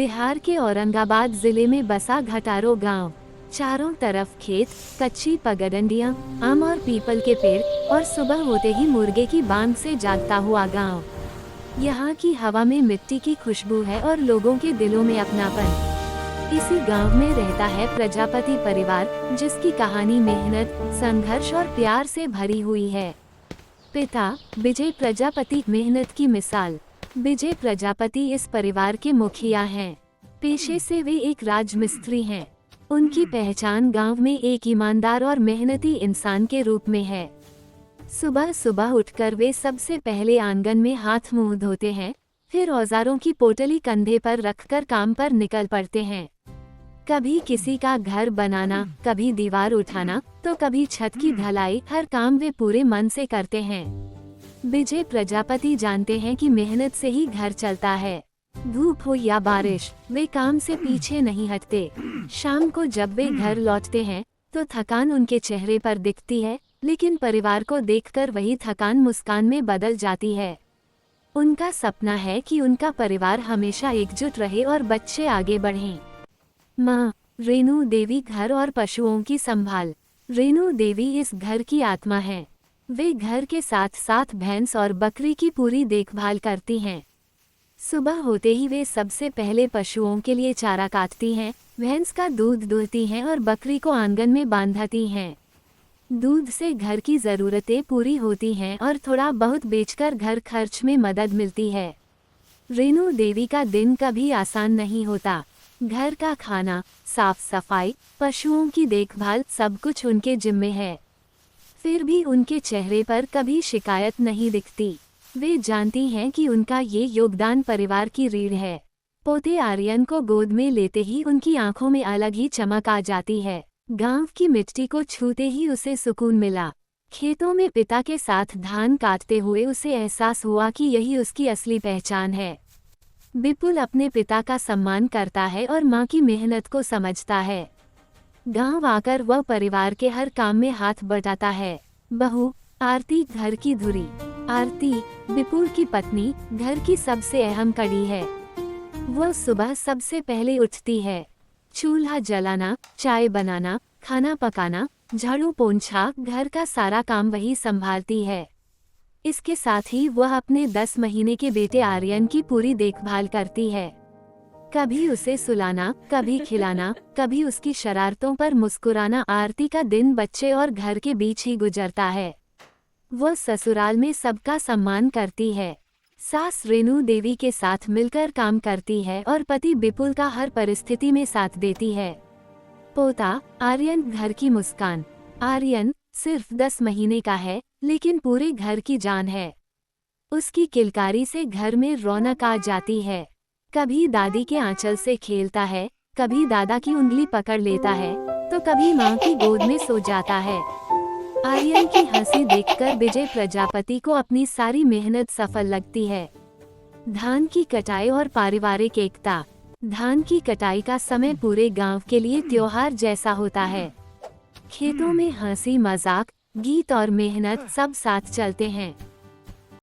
बिहार के औरंगाबाद जिले में बसा घटारो गांव। चारों तरफ खेत, कच्ची पगडंडियां, आम और पीपल के पेड़ और सुबह होते ही मुर्गे की बांग से जागता हुआ गांव। यहाँ की हवा में मिट्टी की खुशबू है और लोगों के दिलों में अपनापन। इसी गांव में रहता है प्रजापति परिवार, जिसकी कहानी मेहनत, संघर्ष और प्यार से भरी हुई है। पिता विजय प्रजापति मेहनत की मिसाल। विजय प्रजापति इस परिवार के मुखिया हैं। पेशे से वे एक राजमिस्त्री हैं। उनकी पहचान गांव में एक ईमानदार और मेहनती इंसान के रूप में है। सुबह सुबह उठकर वे सबसे पहले आंगन में हाथ मुंह धोते हैं, फिर औजारों की पोटली कंधे पर रखकर काम पर निकल पड़ते हैं। कभी किसी का घर बनाना, कभी दीवार उठाना, तो कभी छत की ढलाई, हर काम वे पूरे मन से करते हैं। विजय प्रजापति जानते हैं कि मेहनत से ही घर चलता है। धूप हो या बारिश, वे काम से पीछे नहीं हटते। शाम को जब वे घर लौटते हैं तो थकान उनके चेहरे पर दिखती है, लेकिन परिवार को देखकर वही थकान मुस्कान में बदल जाती है। उनका सपना है कि उनका परिवार हमेशा एकजुट रहे और बच्चे आगे बढ़ें। माँ रेणु देवी घर और पशुओं की संभाल। रेणु देवी इस घर की आत्मा है। वे घर के साथ साथ भैंस और बकरी की पूरी देखभाल करती हैं। सुबह होते ही वे सबसे पहले पशुओं के लिए चारा काटती हैं, भैंस का दूध दूहती हैं और बकरी को आंगन में बांधती हैं। दूध से घर की ज़रूरतें पूरी होती हैं और थोड़ा बहुत बेचकर घर खर्च में मदद मिलती है। रेणु देवी का दिन कभी आसान नहीं होता। घर का खाना, साफ सफाई, पशुओं की देखभाल, सब कुछ उनके जिम्मे है। फिर भी उनके चेहरे पर कभी शिकायत नहीं दिखती। वे जानती हैं कि उनका ये योगदान परिवार की रीढ़ है। पोते आर्यन को गोद में लेते ही उनकी आंखों में अलग ही चमक आ जाती है। गांव की मिट्टी को छूते ही उसे सुकून मिला। खेतों में पिता के साथ धान काटते हुए उसे एहसास हुआ कि यही उसकी असली पहचान है। विपुल अपने पिता का सम्मान करता है और माँ की मेहनत को समझता है। गांव आकर वह परिवार के हर काम में हाथ बटाता है। बहू आरती घर की धुरी। आरती विपुल की पत्नी, घर की सबसे अहम कड़ी है। वह सुबह सबसे पहले उठती है। चूल्हा जलाना, चाय बनाना, खाना पकाना, झाड़ू पोंछा, घर का सारा काम वही संभालती है। इसके साथ ही वह अपने 10 महीने के बेटे आर्यन की पूरी देखभाल करती है। कभी उसे सुलाना, कभी खिलाना, कभी उसकी शरारतों पर मुस्कुराना। आरती का दिन बच्चे और घर के बीच ही गुजरता है। वह ससुराल में सबका सम्मान करती है। सास रेणु देवी के साथ मिलकर काम करती है और पति विपुल का हर परिस्थिति में साथ देती है। पोता आर्यन घर की मुस्कान। आर्यन सिर्फ 10 महीने का है, लेकिन पूरे घर की जान है। उसकी किलकारी से घर में रौनक आ जाती है। कभी दादी के आंचल से खेलता है, कभी दादा की उंगली पकड़ लेता है, तो कभी माँ की गोद में सो जाता है। आर्यन की हंसी देखकर विजय प्रजापति को अपनी सारी मेहनत सफल लगती है। धान की कटाई और पारिवारिक एकता। धान की कटाई का समय पूरे गांव के लिए त्योहार जैसा होता है। खेतों में हंसी मजाक, गीत और मेहनत सब साथ चलते हैं।